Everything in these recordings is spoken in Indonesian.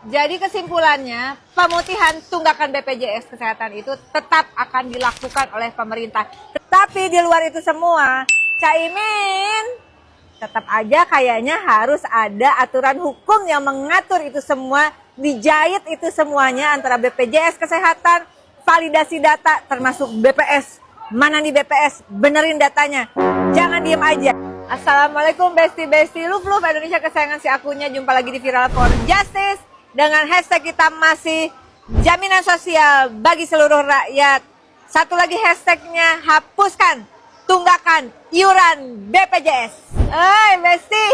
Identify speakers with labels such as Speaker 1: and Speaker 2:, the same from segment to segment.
Speaker 1: Jadi kesimpulannya, pemutihan tunggakan BPJS Kesehatan itu tetap akan dilakukan oleh pemerintah. Tetapi di luar itu semua, Caimin tetap aja kayaknya harus ada aturan hukum yang mengatur itu semua, dijahit itu semuanya antara BPJS Kesehatan, validasi data termasuk BPS. Mana nih BPS? Benerin datanya. Jangan diem aja. Assalamualaikum besti-besti love Indonesia kesayangan si akunya. Jumpa lagi di Viral for Justice. Dengan hashtag kita masih jaminan sosial bagi seluruh rakyat. Satu lagi hashtagnya hapuskan tunggakan iuran BPJS. Besti.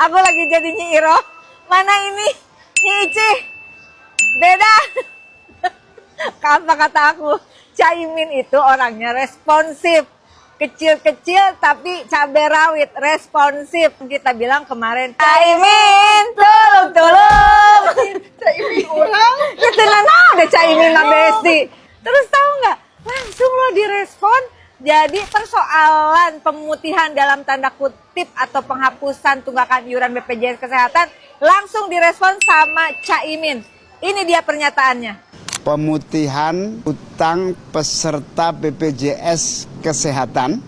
Speaker 1: Aku lagi jadi Nyi Iro. Mana ini? Nyi Ici. Beda. Apa kata aku? Caimin itu orangnya responsif. Kecil-kecil tapi cabai rawit, responsif. Kita bilang kemarin, Caimin, tolong. Caimin ulang. Itu ada Caimin lah besti. Terus tahu nggak? Langsung lo direspon. Jadi persoalan pemutihan dalam tanda kutip atau penghapusan tunggakan iuran BPJS Kesehatan langsung direspon sama Caimin. Ini dia pernyataannya.
Speaker 2: Pemutihan utang peserta BPJS Kesehatan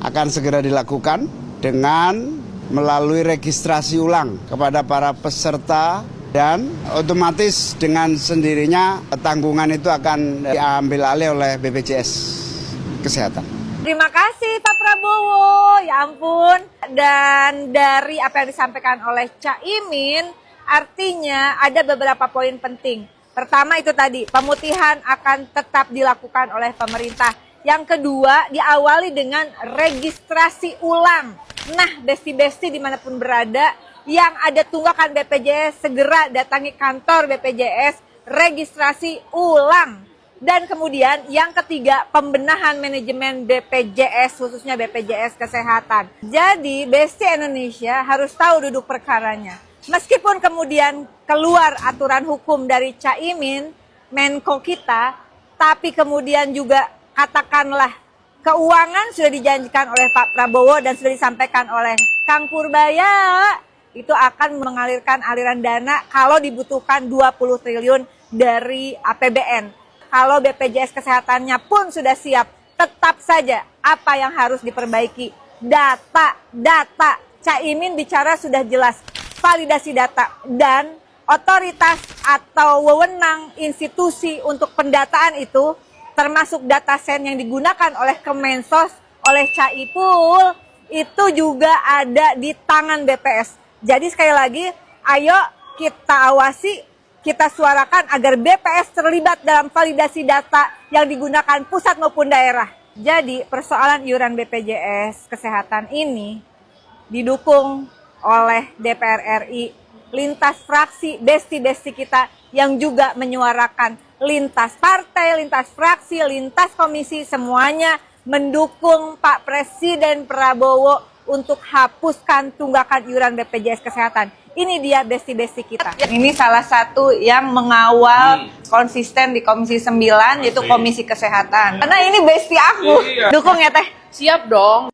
Speaker 2: akan segera dilakukan dengan melalui registrasi ulang kepada para peserta dan otomatis dengan sendirinya tanggungan itu akan diambil alih oleh BPJS Kesehatan.
Speaker 1: Terima kasih Pak Prabowo, ya ampun. Dan dari apa yang disampaikan oleh Caimin, artinya ada beberapa poin penting. Pertama itu tadi, pemutihan akan tetap dilakukan oleh pemerintah. Yang kedua, diawali dengan registrasi ulang. Nah, besti-besti dimanapun berada, yang ada tunggakan BPJS, segera datangi kantor BPJS, registrasi ulang. Dan kemudian yang ketiga, pembenahan manajemen BPJS, khususnya BPJS Kesehatan. Jadi, besti Indonesia harus tahu duduk perkaranya. Meskipun kemudian keluar aturan hukum dari Caimin, Menko kita, tapi kemudian juga katakanlah keuangan sudah dijanjikan oleh Pak Prabowo dan sudah disampaikan oleh Kang Purbaya, itu akan mengalirkan aliran dana kalau dibutuhkan 20 triliun dari APBN. Kalau BPJS Kesehatannya pun sudah siap, tetap saja apa yang harus diperbaiki? Data. Caimin bicara sudah jelas. Validasi data dan otoritas atau wewenang institusi untuk pendataan itu termasuk datasen yang digunakan oleh Kemensos, oleh Caipul itu juga ada di tangan BPS. Jadi sekali lagi, ayo kita awasi, kita suarakan agar BPS terlibat dalam validasi data yang digunakan pusat maupun daerah. Jadi persoalan iuran BPJS Kesehatan ini didukung oleh DPR RI, lintas fraksi, besti-besti kita yang juga menyuarakan lintas partai, lintas fraksi, lintas komisi, semuanya mendukung Pak Presiden Prabowo untuk hapuskan tunggakan iuran BPJS Kesehatan. Ini dia besti-besti kita. Ini salah satu yang mengawal konsisten di Komisi 9, yaitu Komisi Kesehatan. Karena ini besti aku. Dukung ya Teh?
Speaker 3: Siap dong.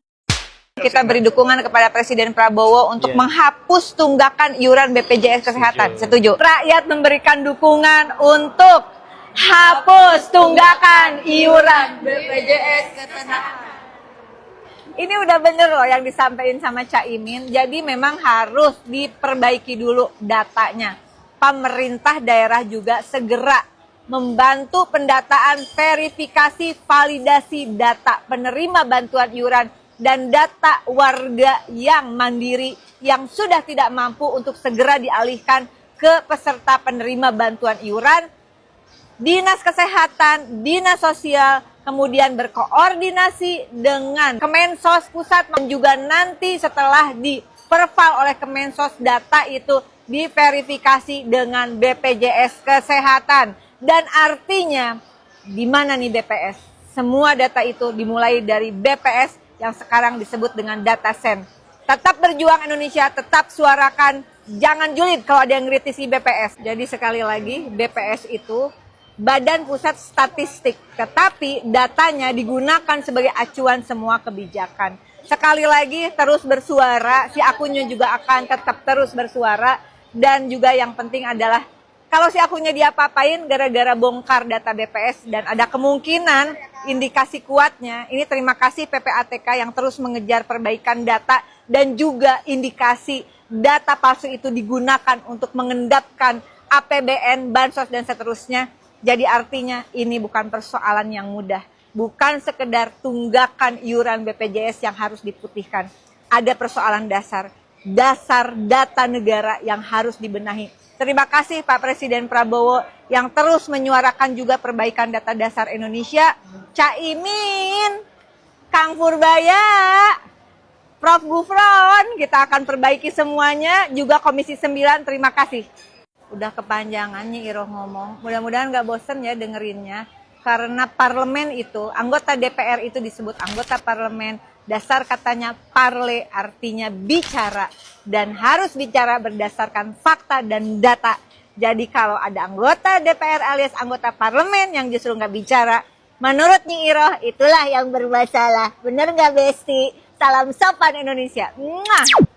Speaker 1: Kita beri dukungan kepada Presiden Prabowo untuk menghapus tunggakan iuran BPJS Kesehatan. Setuju? Rakyat memberikan dukungan untuk hapus tunggakan iuran BPJS Kesehatan. Ini udah bener loh yang disampaikan sama Caimin. Jadi memang harus diperbaiki dulu datanya. Pemerintah daerah juga segera membantu pendataan, verifikasi, validasi data penerima bantuan iuran dan data warga yang mandiri yang sudah tidak mampu untuk segera dialihkan ke peserta penerima bantuan iuran. Dinas Kesehatan, Dinas Sosial, kemudian berkoordinasi dengan Kemensos Pusat dan juga nanti setelah diperval oleh Kemensos data itu diverifikasi dengan BPJS Kesehatan. Dan artinya di mana nih BPS? Semua data itu dimulai dari BPS yang sekarang disebut dengan datasen. Tetap berjuang Indonesia, tetap suarakan, jangan julid kalau ada yang kritisi BPS. Jadi sekali lagi, BPS itu Badan Pusat Statistik, tetapi datanya digunakan sebagai acuan semua kebijakan. Sekali lagi terus bersuara, si akunya juga akan tetap terus bersuara. Dan juga yang penting adalah kalau si akunnya diapa-apain gara-gara bongkar data BPS dan ada kemungkinan indikasi kuatnya, ini terima kasih PPATK yang terus mengejar perbaikan data dan juga indikasi data palsu itu digunakan untuk mengendapkan APBN, bansos dan seterusnya. Jadi artinya ini bukan persoalan yang mudah. Bukan sekedar tunggakan iuran BPJS yang harus diputihkan. Ada persoalan dasar data negara yang harus dibenahi. Terima kasih Pak Presiden Prabowo yang terus menyuarakan juga perbaikan data dasar Indonesia. Caimin, Kang Purbaya, Prof. Gufron, kita akan perbaiki semuanya. Juga Komisi 9, terima kasih. Udah kepanjangan nih Iroh ngomong. Mudah-mudahan gak bosen ya dengerinnya. Karena parlemen itu, anggota DPR itu disebut anggota parlemen. Dasar katanya parle artinya bicara. Dan harus bicara berdasarkan fakta dan data. Jadi kalau ada anggota DPR alias anggota parlemen yang justru nggak bicara, menurut Nyi Iroh itulah yang bermasalah. Bener nggak Besti? Salam sopan Indonesia. Mwah!